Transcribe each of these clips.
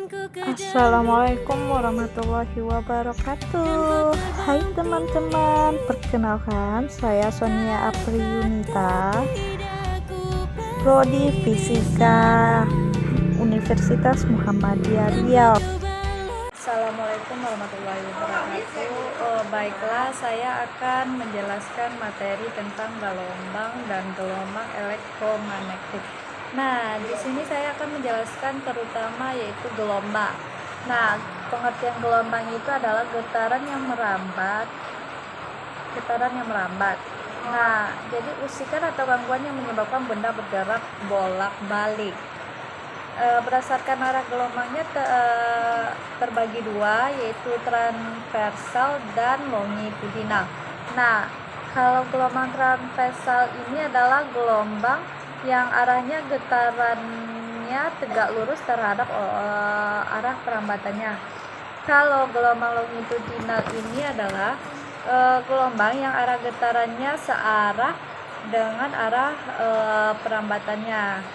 Assalamualaikum warahmatullahi wabarakatuh. Hai teman-teman, perkenalkan saya Sonia Apri Yunita, Prodi Fisika Universitas Muhammadiyah Riau. Assalamualaikum warahmatullahi wabarakatuh. Baiklah, saya akan menjelaskan materi tentang gelombang dan gelombang elektromagnetik. Nah, di sini saya akan menjelaskan terutama yaitu gelombang. Nah, pengertian gelombang itu adalah getaran yang merambat. Nah, jadi usikan atau gangguan yang menyebabkan benda bergerak bolak-balik. Berdasarkan arah gelombangnya terbagi dua, yaitu transversal dan longitudinal. Nah, kalau gelombang transversal ini adalah gelombang yang arahnya getarannya tegak lurus terhadap arah perambatannya. Kalau gelombang longitudinal ini adalah gelombang yang arah getarannya searah dengan arah perambatannya.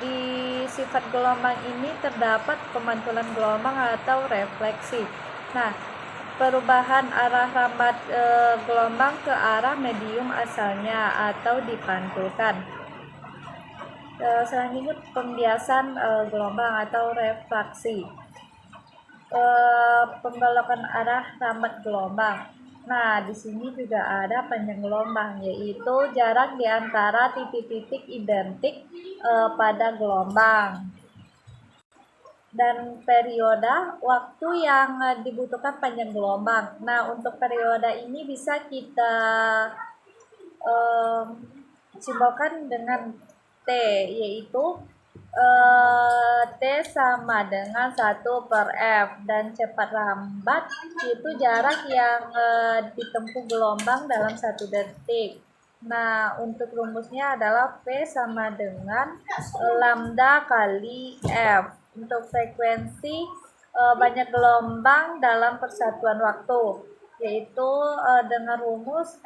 Di sifat gelombang ini terdapat pemantulan gelombang atau refleksi. Nah, perubahan arah rambat gelombang ke arah medium asalnya atau dipantulkan. Selanjutnya pembiasan gelombang atau refraksi, pembelokan arah rambat gelombang. Nah, di sini juga ada panjang gelombang, yaitu jarak di antara titik-titik identik pada gelombang. Dan periode waktu yang dibutuhkan panjang gelombang. Nah, untuk periode ini bisa kita simbolkan dengan T, yaitu T sama dengan 1/F, dan cepat rambat itu jarak yang ditempuh gelombang dalam 1 detik. Nah, untuk rumusnya adalah P sama dengan lambda kali F. Untuk frekuensi banyak gelombang dalam persatuan waktu, yaitu dengan rumus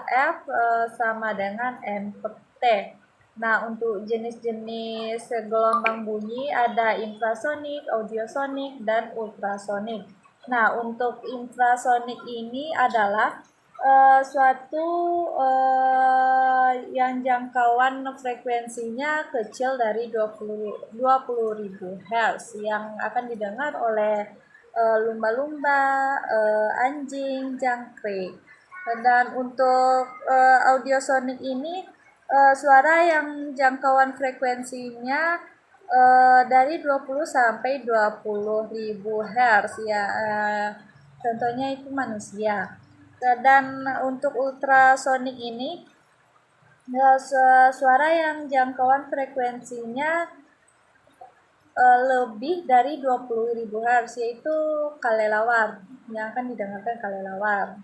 F sama dengan M per T. Nah, untuk jenis-jenis gelombang bunyi ada infrasonik, audiosonik, dan ultrasonik. Nah, untuk infrasonik ini adalah suatu yang jangkauan frekuensinya kecil dari 20.000 Hz yang akan didengar oleh lumba-lumba, anjing, jangkrik. Dan untuk audiosonik ini suara yang jangkauan frekuensinya dari 20 sampai 20.000 Hz ya, contohnya itu manusia. Dan untuk ultrasonik ini suara yang jangkauan frekuensinya lebih dari 20.000 Hz, yaitu kelelawar, yang akan didengarkan kelelawar.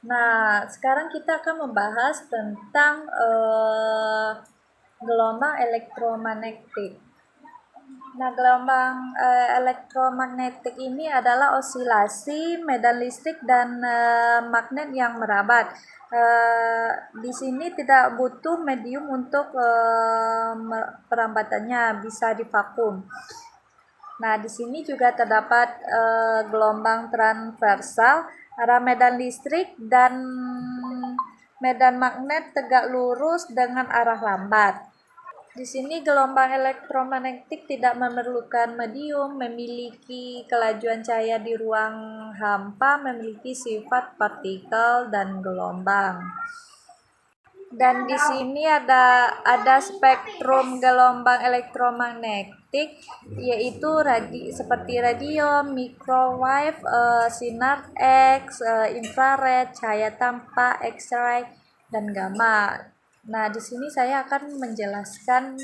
Nah, sekarang kita akan membahas tentang gelombang elektromagnetik. Nah, gelombang elektromagnetik ini adalah osilasi medan listrik dan magnet yang merabat. Di sini tidak butuh medium untuk perambatannya, bisa di vakum. Nah, di sini juga terdapat gelombang transversal, arah medan listrik dan medan magnet tegak lurus dengan arah lambat. Di sini gelombang elektromagnetik tidak memerlukan medium, memiliki kelajuan cahaya di ruang hampa, memiliki sifat partikel dan gelombang. Dan di sini ada spektrum gelombang elektromagnetik, yaitu seperti radio, microwave, sinar X, infrared, cahaya tanpa, X-ray, dan gamma. Nah, di sini saya akan menjelaskan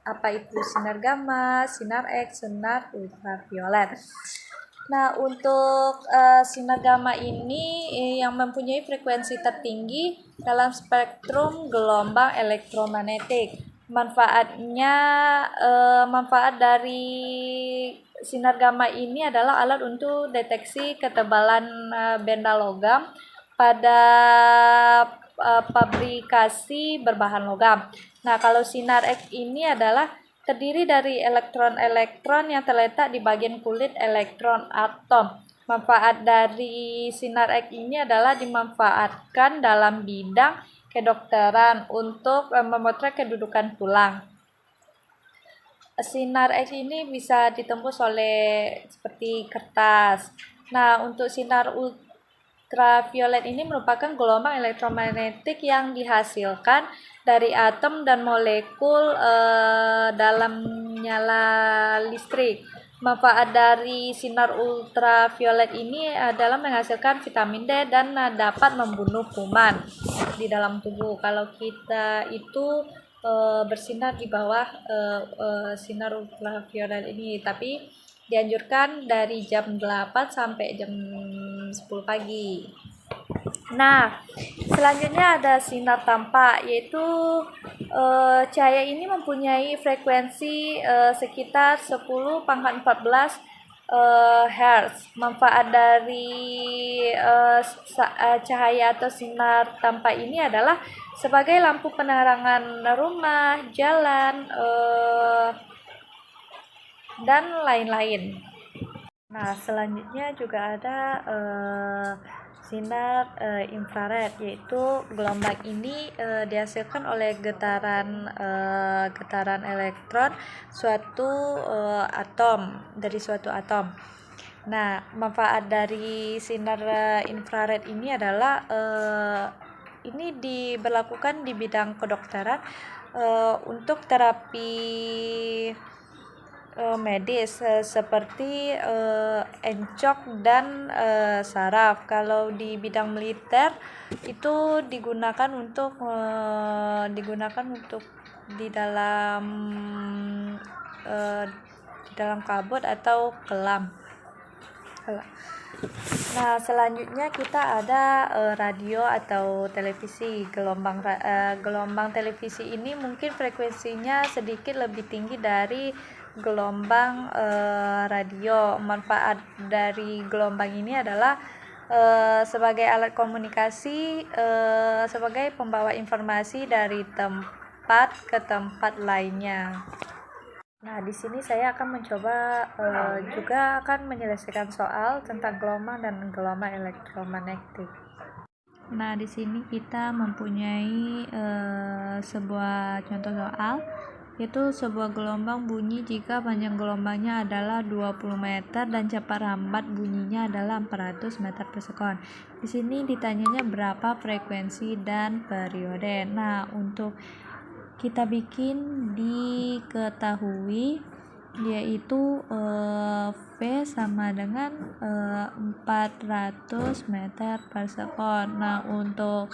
apa itu sinar gamma, sinar X, sinar ultraviolet. Nah, untuk sinar gamma ini yang mempunyai frekuensi tertinggi dalam spektrum gelombang elektromagnetik. Manfaat dari sinar gamma ini adalah alat untuk deteksi ketebalan benda logam pada pabrikasi berbahan logam. Nah, kalau sinar X ini adalah terdiri dari elektron-elektron yang terletak di bagian kulit elektron atom. Manfaat dari sinar X ini adalah dimanfaatkan dalam bidang kedokteran untuk memotret kedudukan tulang. Sinar X ini bisa ditembus oleh seperti kertas. Nah, untuk sinar ultraviolet ini merupakan gelombang elektromagnetik yang dihasilkan dari atom dan molekul dalam nyala listrik. Manfaat dari sinar ultraviolet ini adalah menghasilkan vitamin D dan dapat membunuh kuman di dalam tubuh. Kalau kita itu bersinar di bawah sinar ultraviolet ini, tapi dianjurkan dari jam 8 sampai jam 10 pagi. Nah, selanjutnya ada sinar tampak, yaitu cahaya ini mempunyai frekuensi sekitar 10⁻14 Hz. Manfaat dari cahaya atau sinar tampak ini adalah sebagai lampu penerangan rumah, jalan, dan lain-lain. Nah, selanjutnya juga ada sinar infrared, yaitu gelombang ini dihasilkan oleh getaran elektron dari suatu atom. Nah, manfaat dari sinar infrared ini adalah ini diberlakukan di bidang kedokteran untuk terapi medis seperti encok dan saraf. Kalau di bidang militer itu digunakan untuk di dalam kabut atau kelam. Nah, selanjutnya kita ada radio atau televisi. Gelombang televisi ini mungkin frekuensinya sedikit lebih tinggi dari gelombang radio. Manfaat dari gelombang ini adalah sebagai alat komunikasi, sebagai pembawa informasi dari tempat ke tempat lainnya. Nah, di sini saya akan mencoba juga akan menyelesaikan soal tentang gelombang dan gelombang elektromagnetik. Nah, di sini kita mempunyai sebuah contoh soal, yaitu sebuah gelombang bunyi jika panjang gelombangnya adalah 20 meter dan cepat rambat bunyinya adalah 400 meter per sekon. Di sini ditanyanya berapa frekuensi dan periode. Nah, untuk kita bikin diketahui yaitu V sama dengan 400 meter per sekon. Nah, untuk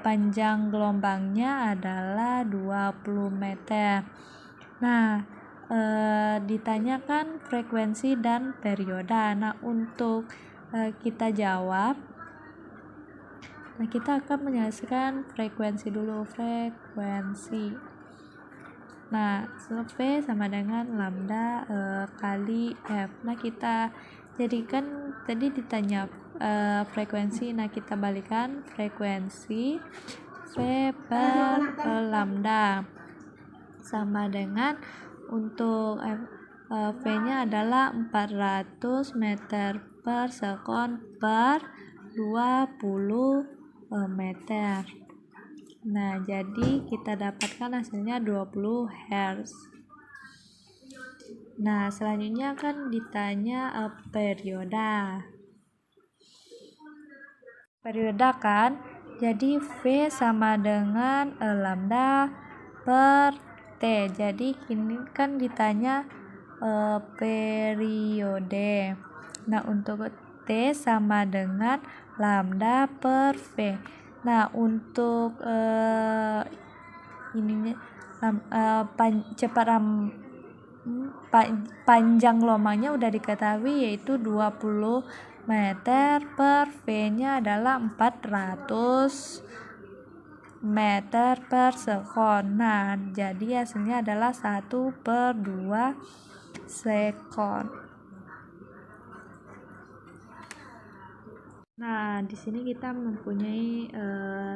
panjang gelombangnya adalah 20 meter. Nah, ditanyakan frekuensi dan periode. Nah, untuk kita jawab, nah, kita akan menyelesaikan frekuensi dulu. Nah, V sama dengan lambda kali F. Nah, kita jadikan tadi ditanya frekuensi. Nah, kita balikan frekuensi V per lambda sama dengan untuk V-nya adalah 400 meter per sekon per 20 meter. Nah, jadi kita dapatkan hasilnya 20 Hz. Nah, selanjutnya kan ditanya periode. Periode kan, jadi V sama dengan lambda per T. Jadi ini kan ditanya periode. Nah, untuk T sama dengan lambda per V. Nah, untuk panjang gelombangnya udah diketahui, yaitu 20 meter per V-nya adalah 400 meter per sekon. Nah, jadi hasilnya adalah 1/2 sekon. Nah, di sini kita mempunyai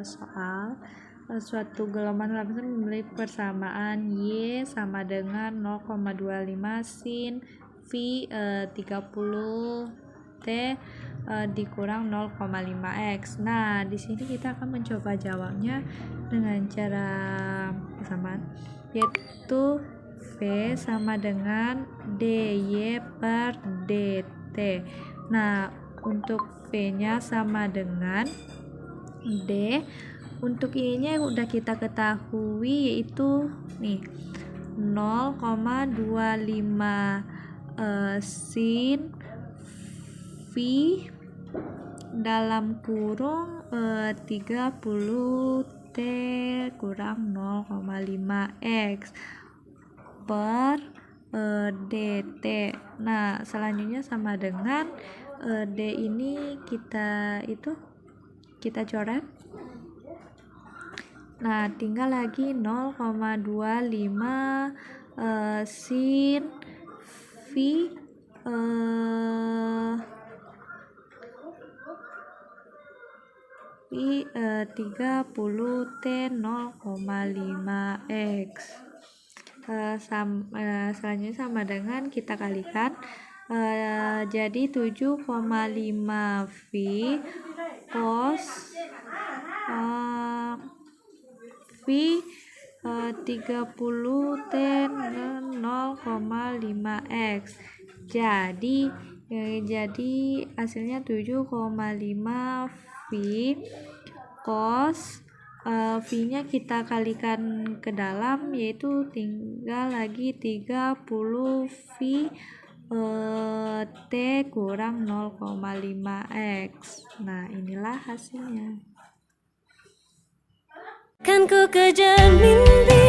soal suatu gelombang lapisan memiliki persamaan Y sama dengan 0,25 sin V 30 T dikurang 0,5 X. Nah, di sini kita akan mencoba jawabnya dengan cara persamaan, yaitu V sama dengan DY per DT. Nah, untuk V-nya sama dengan D. Untuk ininya yang udah kita ketahui yaitu nih 0,25 sin V dalam kurung 30 T kurang 0,5 X per DT. Nah, selanjutnya sama dengan D ini kita coret. Nah, tinggal lagi 0,25 sin V 30 T 0,5 X. Selanjutnya sama dengan kita kalikan, jadi 7,5 V cos V 30 T 0,5 X. Jadi hasilnya 7,5 V cos V-nya kita kalikan ke dalam, yaitu tinggal lagi 30 V T kurang 0,5 X. Nah, inilah hasilnya. Kan ku kejar mimpi